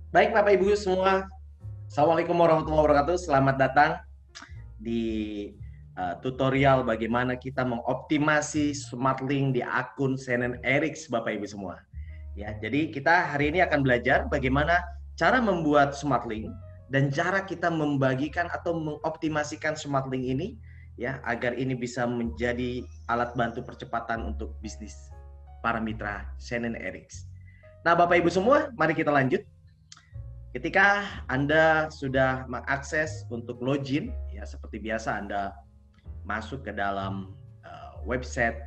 Baik Bapak Ibu semua, Assalamualaikum warahmatullahi wabarakatuh. Selamat datang di tutorial bagaimana kita mengoptimasi SmartLink di akun CNN Erics Bapak Ibu semua. Ya, jadi kita hari ini akan belajar bagaimana cara membuat SmartLink dan cara kita membagikan atau mengoptimasikan SmartLink ini ya agar ini bisa menjadi alat bantu percepatan untuk bisnis para mitra CNN Erics. Nah, Bapak Ibu semua, mari kita lanjut. Ketika Anda sudah mengakses untuk login, ya seperti biasa Anda masuk ke dalam website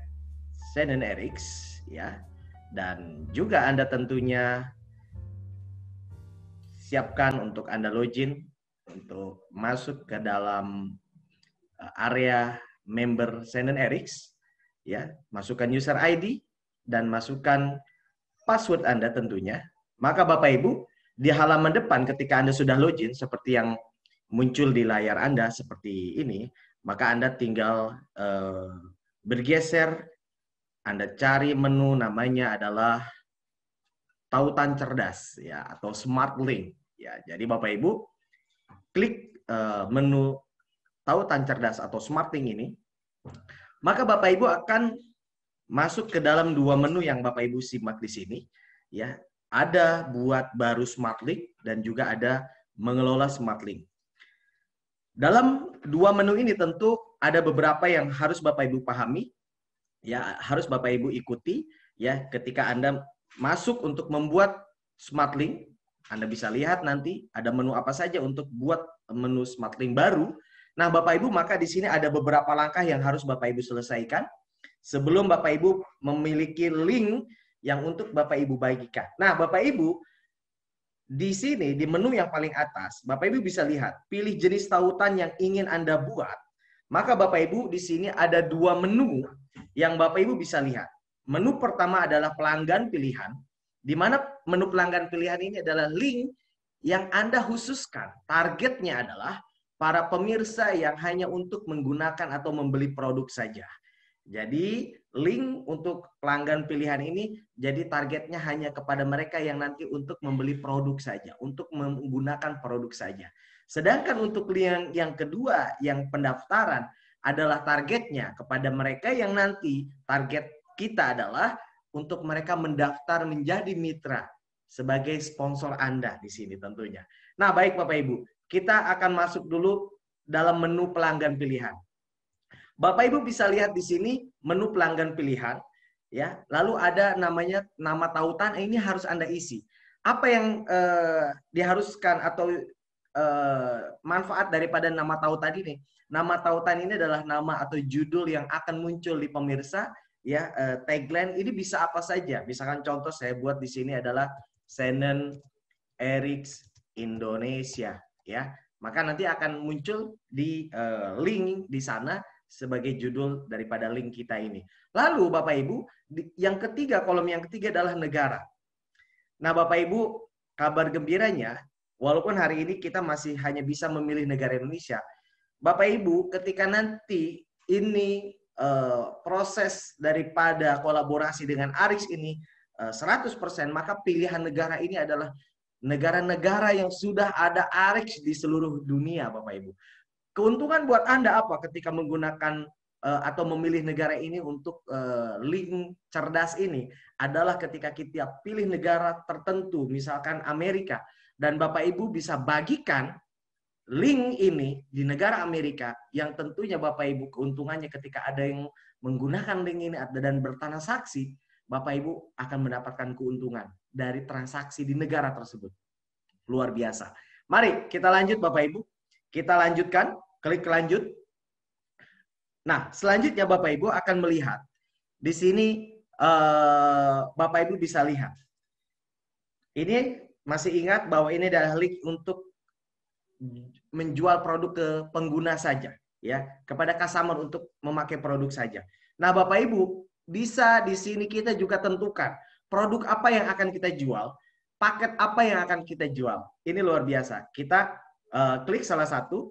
CNN Erics, ya, dan juga Anda tentunya siapkan untuk Anda login untuk masuk ke dalam area member CNN Erics, ya, masukkan user ID dan masukkan password Anda tentunya. Maka Bapak Ibu, di halaman depan ketika Anda sudah login seperti yang muncul di layar Anda seperti ini, maka Anda tinggal bergeser, Anda cari menu namanya adalah tautan cerdas ya atau Smart Link ya. Jadi Bapak Ibu klik menu tautan cerdas atau Smart Link ini, maka Bapak Ibu akan masuk ke dalam dua menu yang Bapak Ibu simak di sini ya. Ada buat baru Smart Link dan juga ada mengelola Smart Link. Dalam dua menu ini tentu ada beberapa yang harus Bapak Ibu pahami, ya harus Bapak Ibu ikuti, ya ketika Anda masuk untuk membuat Smart Link, Anda bisa lihat nanti ada menu apa saja untuk buat menu Smart Link baru. Nah, Bapak Ibu, maka di sini ada beberapa langkah yang harus Bapak Ibu selesaikan sebelum Bapak Ibu memiliki link yang untuk Bapak Ibu bagikan. Nah, Bapak Ibu, di sini, di menu yang paling atas, Bapak Ibu bisa lihat, pilih jenis tautan yang ingin Anda buat. Maka Bapak Ibu, di sini ada dua menu yang Bapak Ibu bisa lihat. Menu pertama adalah pelanggan pilihan, di mana menu pelanggan pilihan ini adalah link yang Anda khususkan. Targetnya adalah para pemirsa yang hanya untuk menggunakan atau membeli produk saja. Jadi link untuk pelanggan pilihan ini jadi targetnya hanya kepada mereka yang nanti untuk membeli produk saja, untuk menggunakan produk saja. Sedangkan untuk link yang kedua, yang pendaftaran adalah targetnya kepada mereka yang nanti target kita adalah untuk mereka mendaftar menjadi mitra sebagai sponsor Anda di sini tentunya. Nah, baik Bapak Ibu, kita akan masuk dulu dalam menu pelanggan pilihan. Bapak Ibu bisa lihat di sini menu pelanggan pilihan, ya. Lalu ada namanya nama tautan, ini harus Anda isi. Apa yang diharuskan atau manfaat daripada nama tautan ini? Nama tautan ini adalah nama atau judul yang akan muncul di pemirsa, ya. Tagline ini bisa apa saja. Misalkan contoh saya buat di sini adalah CNN Erics Indonesia, ya. Maka nanti akan muncul di link di sana sebagai judul daripada link kita ini. Lalu Bapak Ibu, yang ketiga, kolom yang ketiga adalah negara. Nah Bapak Ibu, kabar gembiranya, walaupun hari ini kita masih hanya bisa memilih negara Indonesia, Bapak Ibu ketika nanti ini proses daripada kolaborasi dengan Arix ini 100%, maka pilihan negara ini adalah negara-negara yang sudah ada Arix di seluruh dunia Bapak Ibu. Keuntungan buat Anda apa ketika menggunakan atau memilih negara ini untuk link cerdas ini adalah ketika kita pilih negara tertentu, misalkan Amerika, dan Bapak Ibu bisa bagikan link ini di negara Amerika yang tentunya Bapak Ibu keuntungannya ketika ada yang menggunakan link ini dan bertransaksi, Bapak Ibu akan mendapatkan keuntungan dari transaksi di negara tersebut. Luar biasa. Mari kita lanjut Bapak Ibu. Kita lanjutkan, klik lanjut. Nah, selanjutnya Bapak Ibu akan melihat di sini Bapak Ibu bisa lihat. Ini masih ingat bahwa ini adalah link untuk menjual produk ke pengguna saja, ya, kepada customer untuk memakai produk saja. Nah, Bapak Ibu bisa di sini kita juga tentukan produk apa yang akan kita jual, paket apa yang akan kita jual. Ini luar biasa. Kita klik salah satu,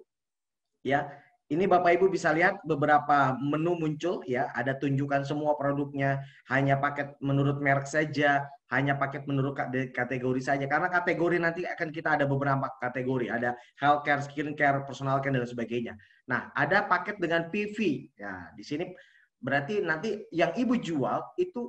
ya. Ini Bapak Ibu bisa lihat beberapa menu muncul ya, ada tunjukkan semua produknya, hanya paket menurut merek saja, hanya paket menurut kategori saja. Karena kategori nanti akan kita ada beberapa kategori, ada healthcare, skincare, personal care dan sebagainya. Nah, ada paket dengan PV. Ya, di sini berarti nanti yang Ibu jual itu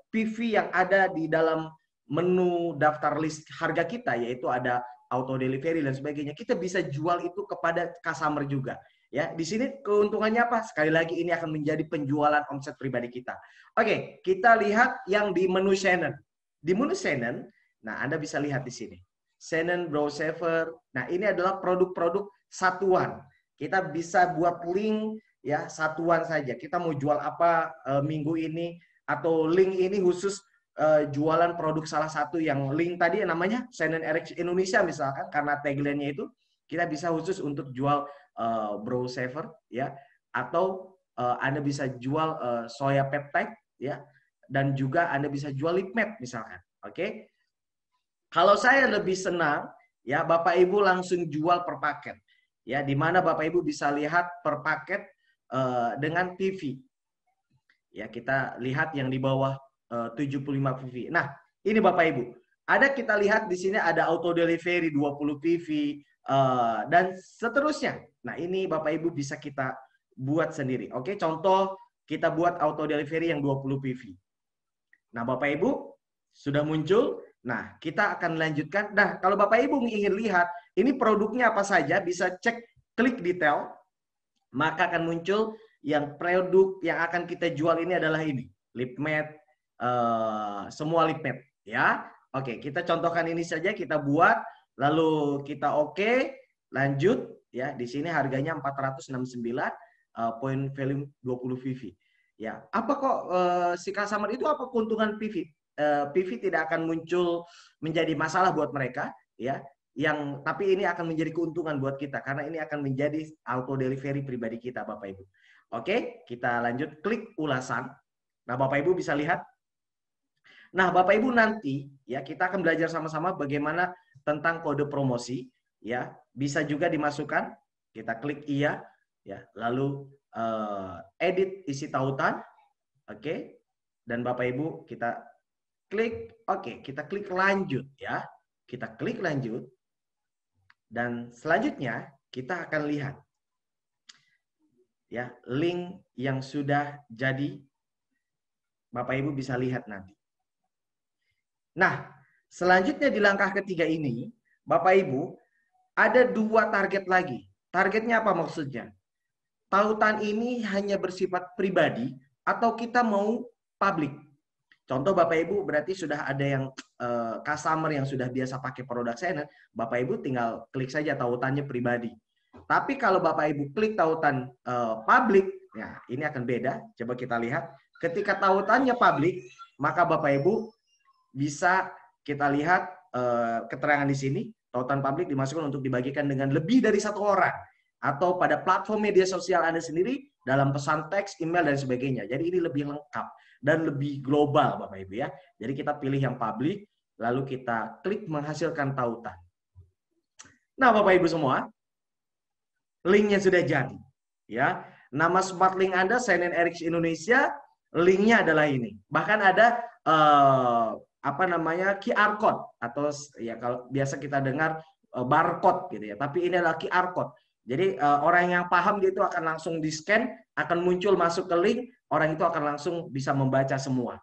PV yang ada di dalam menu daftar list harga kita, yaitu ada auto delivery dan sebagainya, kita bisa jual itu kepada customer juga. Ya, di sini keuntungannya apa? Sekali lagi ini akan menjadi penjualan omset pribadi kita. Oke, kita lihat yang di menu Shannon. Di menu Shannon, nah Anda bisa lihat di sini. Shannon Brow Saver. Nah, ini adalah produk-produk satuan. Kita bisa buat link ya satuan saja. Kita mau jual apa minggu ini, atau link ini khusus jualan produk salah satu yang link tadi yang namanya Shannon RX Indonesia misalkan, karena tagline-nya itu kita bisa khusus untuk jual brow saver ya, atau Anda bisa jual soya peptide ya, dan juga Anda bisa jual lip matte misalkan. Oke. Kalau saya lebih senang ya Bapak Ibu langsung jual per paket. Ya, di mana Bapak Ibu bisa lihat per paket dengan PV. Ya, kita lihat yang di bawah 75 PV. Nah, ini Bapak Ibu. Ada kita lihat di sini ada auto delivery 20 PV dan seterusnya. Nah, ini Bapak Ibu bisa kita buat sendiri. Oke, contoh kita buat auto delivery yang 20 PV. Nah, Bapak Ibu sudah muncul. Nah, kita akan lanjutkan. Nah, kalau Bapak Ibu ingin lihat ini produknya apa saja, bisa cek klik detail. Maka akan muncul yang produk yang akan kita jual ini adalah ini, lip matte, semua lip matte ya. Oke, kita contohkan ini saja, kita buat, lalu kita oke, lanjut ya. Di sini harganya 469, point value 20 PV. Ya, apa kok si customer itu apa keuntungan PV? PV tidak akan muncul menjadi masalah buat mereka ya. Tapi ini akan menjadi keuntungan buat kita karena ini akan menjadi auto delivery pribadi kita Bapak Ibu. Oke, kita lanjut klik ulasan. Nah, Bapak Ibu bisa lihat. Nah, Bapak Ibu nanti ya kita akan belajar sama-sama bagaimana tentang kode promosi ya. Bisa juga dimasukkan. Kita klik iya ya, lalu edit isi tautan. Oke. Dan Bapak Ibu kita klik oke, kita klik lanjut ya. Kita klik lanjut. Dan selanjutnya kita akan lihat ya link yang sudah jadi. Bapak Ibu bisa lihat nanti. Nah, selanjutnya di langkah ketiga ini, Bapak Ibu ada 2 target lagi. Targetnya apa maksudnya? Tautan ini hanya bersifat pribadi atau kita mau publik. Contoh Bapak Ibu berarti sudah ada yang customer yang sudah biasa pakai produk Shannon, Bapak Ibu tinggal klik saja tautannya pribadi. Tapi kalau Bapak Ibu klik tautan publik, ya ini akan beda. Coba kita lihat. Ketika tautannya publik, maka Bapak Ibu bisa kita lihat keterangan di sini, tautan publik dimasukkan untuk dibagikan dengan lebih dari 1 orang atau pada platform media sosial Anda sendiri dalam pesan teks, email dan sebagainya. Jadi ini lebih lengkap dan lebih global Bapak Ibu ya. Jadi kita pilih yang publik, lalu kita klik menghasilkan tautan. Nah Bapak Ibu semua, linknya sudah jadi. Ya, nama smart link Anda Shannon RX Indonesia, linknya adalah ini. Bahkan ada apa namanya QR code atau ya kalau biasa kita dengar barcode gitu ya. Tapi ini adalah QR code. Jadi orang yang paham dia itu akan langsung di scan, akan muncul masuk ke link, orang itu akan langsung bisa membaca semua.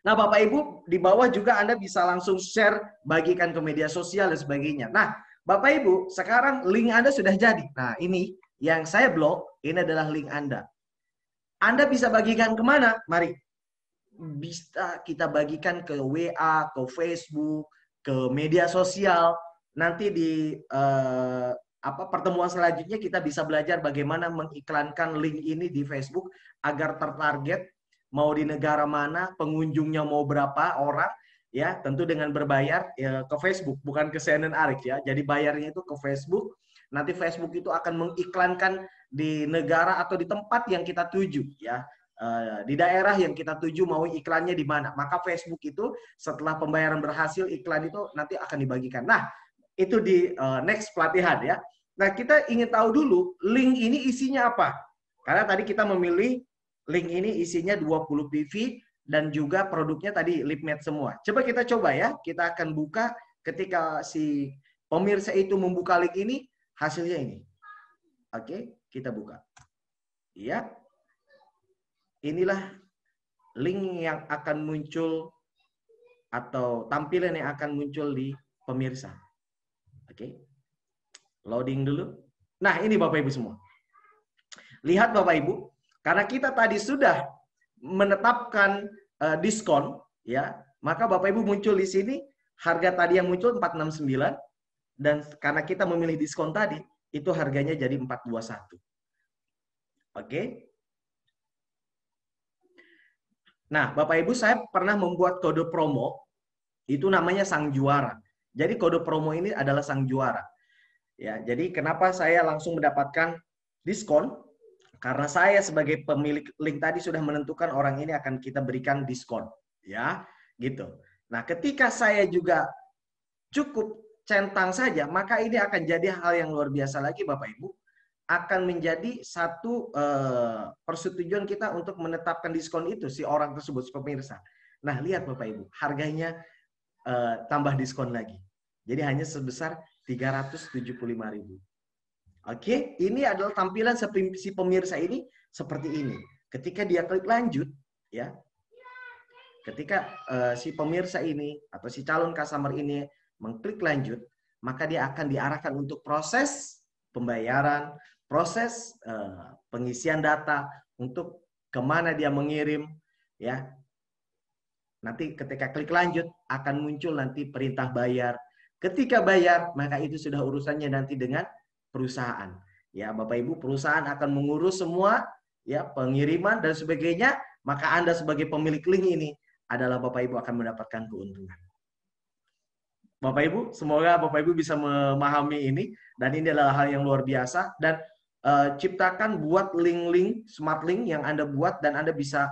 Nah Bapak Ibu di bawah juga Anda bisa langsung share, bagikan ke media sosial dan sebagainya. Nah Bapak Ibu sekarang link Anda sudah jadi. Nah ini yang saya blok, ini adalah link Anda. Anda bisa bagikan kemana? Mari. Bisa kita bagikan ke WA, ke Facebook, ke media sosial. Nanti di pertemuan selanjutnya kita bisa belajar bagaimana mengiklankan link ini di Facebook agar tertarget, mau di negara mana, pengunjungnya mau berapa orang, ya tentu dengan berbayar ya, ke Facebook, bukan ke Shannon RX ya. Jadi bayarnya itu ke Facebook. Nanti Facebook itu akan mengiklankan di negara atau di tempat yang kita tuju ya. Di daerah yang kita tuju mau iklannya di mana. Maka Facebook itu setelah pembayaran berhasil iklan itu nanti akan dibagikan. Nah, itu di next pelatihan ya. Nah, kita ingin tahu dulu link ini isinya apa. Karena tadi kita memilih link ini isinya 20 PV dan juga produknya tadi lip matte semua. Coba ya. Kita akan buka ketika si pemirsa itu membuka link ini, hasilnya ini. Oke, kita buka. Iya. Inilah link yang akan muncul atau tampilan yang akan muncul di pemirsa. Oke. Loading dulu. Nah, ini Bapak Ibu semua. Lihat Bapak Ibu, karena kita tadi sudah menetapkan diskon, ya, maka Bapak Ibu muncul di sini harga tadi yang muncul 469 dan karena kita memilih diskon tadi, itu harganya jadi 421. Oke. Nah, Bapak Ibu, saya pernah membuat kode promo, itu namanya Sang Juara. Jadi kode promo ini adalah Sang Juara. Ya, jadi kenapa saya langsung mendapatkan diskon? Karena saya sebagai pemilik link tadi sudah menentukan orang ini akan kita berikan diskon, ya, gitu. Nah, ketika saya juga cukup centang saja, maka ini akan jadi hal yang luar biasa lagi, Bapak Ibu. Akan menjadi satu persetujuan kita untuk menetapkan diskon itu si orang tersebut, si pemirsa. Nah, lihat Bapak Ibu, harganya tambah diskon lagi. Jadi hanya sebesar 375.000. Oke, ini adalah tampilan si pemirsa ini seperti ini. Ketika dia klik lanjut, ya, ketika si pemirsa ini atau si calon customer ini mengklik lanjut, maka dia akan diarahkan untuk proses pembayaran, proses pengisian data untuk kemana dia mengirim, ya. Nanti ketika klik lanjut akan muncul nanti perintah bayar. Ketika bayar, maka itu sudah urusannya nanti dengan perusahaan. Ya, Bapak Ibu, perusahaan akan mengurus semua ya pengiriman dan sebagainya, maka Anda sebagai pemilik link ini adalah Bapak Ibu akan mendapatkan keuntungan. Bapak Ibu, semoga Bapak Ibu bisa memahami ini dan ini adalah hal yang luar biasa dan ciptakan buat link-link smart link yang Anda buat dan Anda bisa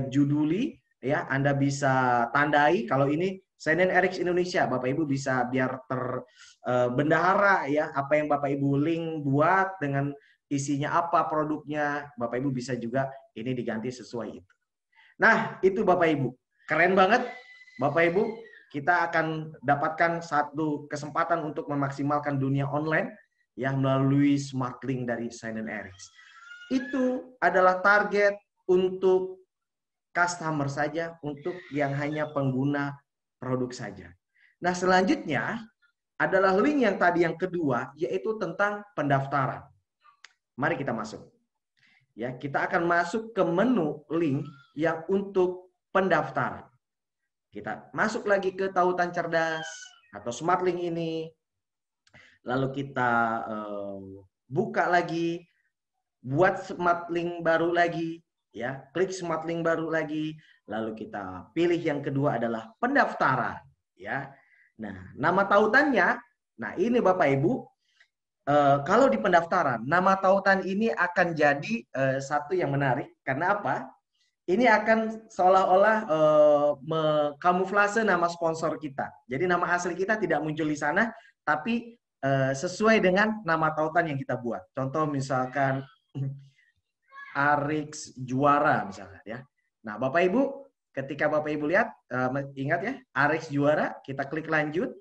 juduli ya, Anda bisa tandai kalau ini SignNRX Indonesia, Bapak Ibu bisa biar terbendahara ya apa yang Bapak Ibu link buat dengan isinya apa produknya, Bapak Ibu bisa juga ini diganti sesuai itu. Nah, itu Bapak Ibu. Keren banget Bapak Ibu. Kita akan dapatkan satu kesempatan untuk memaksimalkan dunia online yang melalui smart link dari SignNRX. Itu adalah target untuk customer saja, untuk yang hanya pengguna produk saja. Nah, selanjutnya adalah link yang tadi yang kedua, yaitu tentang pendaftaran. Mari kita masuk. Ya, kita akan masuk ke menu link yang untuk pendaftaran. Kita masuk lagi ke tautan cerdas atau smart link ini. Lalu kita buka lagi, buat smart link baru lagi, ya, klik smart link baru lagi. Lalu kita pilih yang kedua adalah pendaftaran, ya. Nah, nama tautannya, nah ini Bapak Ibu, kalau di pendaftaran, nama tautan ini akan jadi satu yang menarik. Karena apa? Ini akan seolah-olah mengkamuflase nama sponsor kita. Jadi nama asli kita tidak muncul di sana, tapi sesuai dengan nama tautan yang kita buat. Contoh misalkan Arix Juara misalnya ya. Nah, Bapak Ibu, ketika Bapak Ibu lihat, ingat ya, Arix Juara, kita klik lanjut.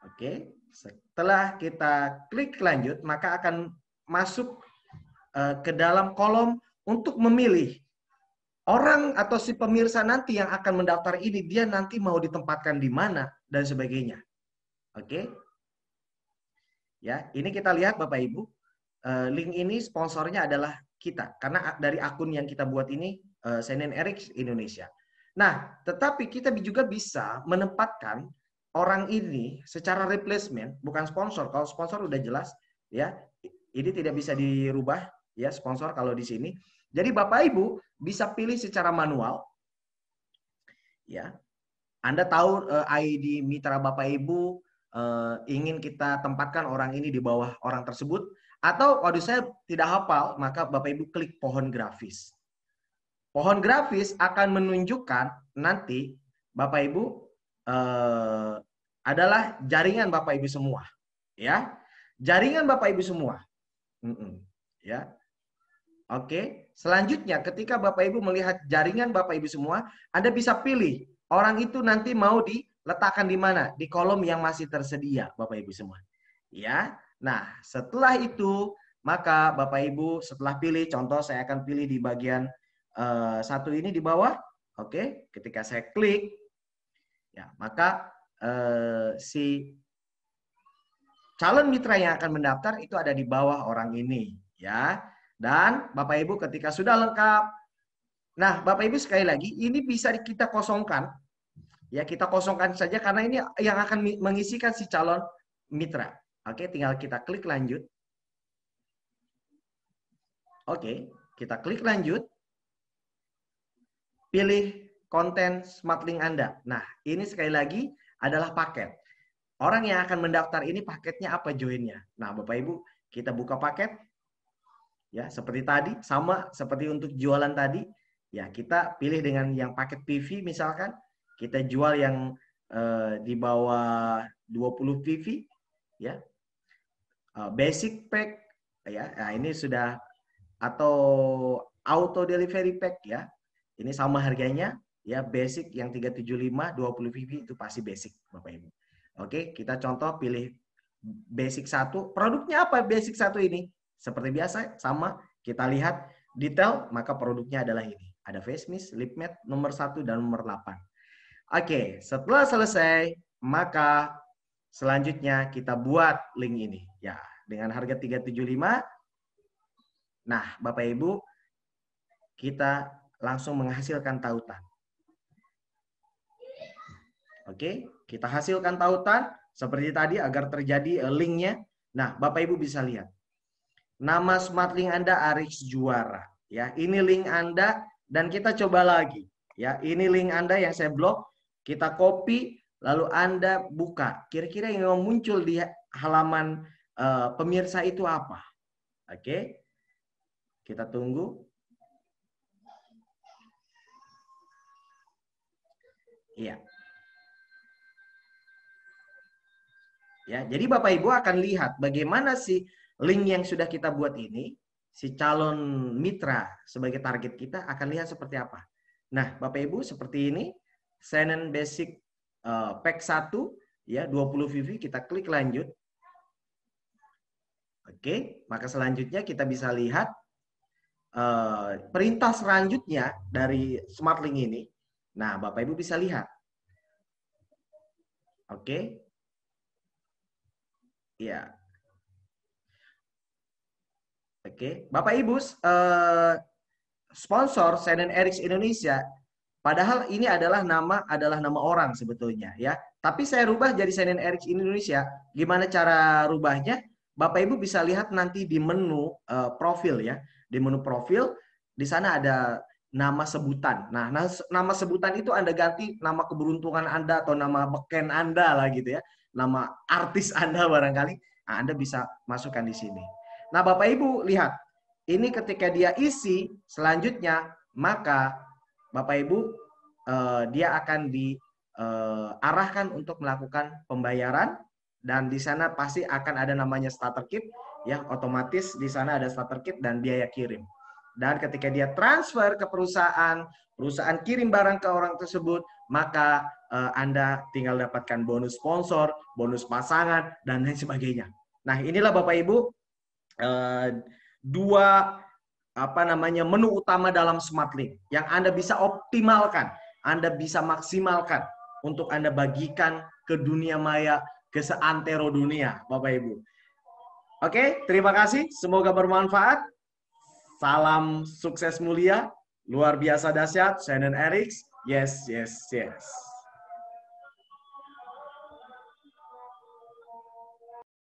Oke, setelah kita klik lanjut, maka akan masuk ke dalam kolom untuk memilih orang atau si pemirsa nanti yang akan mendaftar ini, dia nanti mau ditempatkan di mana dan sebagainya. Oke. Ya, ini kita lihat Bapak Ibu, link ini sponsornya adalah kita karena dari akun yang kita buat ini SignNRX Indonesia. Nah, tetapi kita juga bisa menempatkan orang ini secara replacement, bukan sponsor. Kalau sponsor udah jelas ya, ini tidak bisa dirubah ya sponsor kalau di sini. Jadi Bapak Ibu bisa pilih secara manual. Ya. Anda tahu ID mitra Bapak Ibu ingin kita tempatkan orang ini di bawah orang tersebut atau waduh saya tidak hafal, maka Bapak Ibu klik pohon grafis. Pohon grafis akan menunjukkan nanti Bapak Ibu adalah jaringan Bapak Ibu semua. Ya, jaringan Bapak Ibu semua. Ya, oke. Selanjutnya, ketika Bapak Ibu melihat jaringan Bapak Ibu semua, Anda bisa pilih orang itu nanti mau diletakkan di mana, di kolom yang masih tersedia, Bapak Ibu semua. Ya, nah setelah itu maka Bapak Ibu setelah pilih, contoh saya akan pilih di bagian satu ini di bawah. Oke, ketika saya klik, ya maka si calon mitra yang akan mendaftar itu ada di bawah orang ini, ya. Dan Bapak Ibu ketika sudah lengkap, nah Bapak Ibu sekali lagi ini bisa kita kosongkan, ya kita kosongkan saja karena ini yang akan mengisikan si calon mitra. Oke, tinggal kita klik lanjut. Oke, kita klik lanjut. Pilih konten SmartLink Anda. Nah, ini sekali lagi adalah paket. Orang yang akan mendaftar ini paketnya apa joinnya. Nah, Bapak Ibu, kita buka paket. Ya, seperti tadi, sama seperti untuk jualan tadi. Ya, kita pilih dengan yang paket PV misalkan. Kita jual yang di bawah 20 PV. Ya, basic pack. Ya, nah ini sudah, atau auto delivery pack ya. Ini sama harganya. Ya, basic yang 375, 20 PV itu pasti basic, Bapak Ibu. Oke, kita contoh pilih basic 1. Produknya apa basic 1 ini? Seperti biasa, sama. Kita lihat detail, maka produknya adalah ini. Ada face mist, lip matte, nomor 1 dan nomor 8. Oke, setelah selesai, maka selanjutnya kita buat link ini. Ya, dengan harga 375. Nah, Bapak Ibu, kita langsung menghasilkan tautan. Oke, kita hasilkan tautan seperti tadi agar terjadi linknya. Nah, Bapak Ibu bisa lihat. Nama SmartLink Anda Arix Juara. Ya, ini link Anda dan kita coba lagi. Ya, ini link Anda yang saya blok. Kita copy lalu Anda buka. Kira-kira yang muncul di halaman pemirsa itu apa? Oke. Kita tunggu. Iya. Ya, jadi Bapak Ibu akan lihat bagaimana sih link yang sudah kita buat ini, si calon mitra sebagai target kita akan lihat seperti apa. Nah, Bapak Ibu seperti ini, CNN Basic Pack 1 ya 20 VV, kita klik lanjut. Oke, maka selanjutnya kita bisa lihat perintah selanjutnya dari SmartLink ini. Nah, Bapak Ibu bisa lihat. Oke. Ya. Oke, Bapak Ibu, sponsor CNN Erics Indonesia, padahal ini adalah nama orang sebetulnya ya. Tapi saya rubah jadi CNN Erics Indonesia. Gimana cara rubahnya? Bapak Ibu bisa lihat nanti di menu profil ya. Di menu profil di sana ada nama sebutan. Nah, nama sebutan itu Anda ganti nama keberuntungan Anda atau nama beken Anda lah gitu ya. Nama artis Anda barangkali. Nah, Anda bisa masukkan di sini. Nah, Bapak Ibu lihat, ini ketika dia isi selanjutnya, maka Bapak Ibu dia akan diarahkan untuk melakukan pembayaran dan di sana pasti akan ada namanya starter kit ya, otomatis di sana ada starter kit dan biaya kirim. Dan ketika dia transfer ke perusahaan kirim barang ke orang tersebut, maka Anda tinggal dapatkan bonus sponsor, bonus pasangan dan lain sebagainya. Nah, inilah Bapak Ibu dua menu utama dalam SmartLink yang Anda bisa optimalkan, Anda bisa maksimalkan untuk Anda bagikan ke dunia maya, ke seantero dunia, Bapak Ibu. Oke, terima kasih. Semoga bermanfaat. Salam sukses mulia, luar biasa dahsyat, CNN Erics. Yes, yes, yes.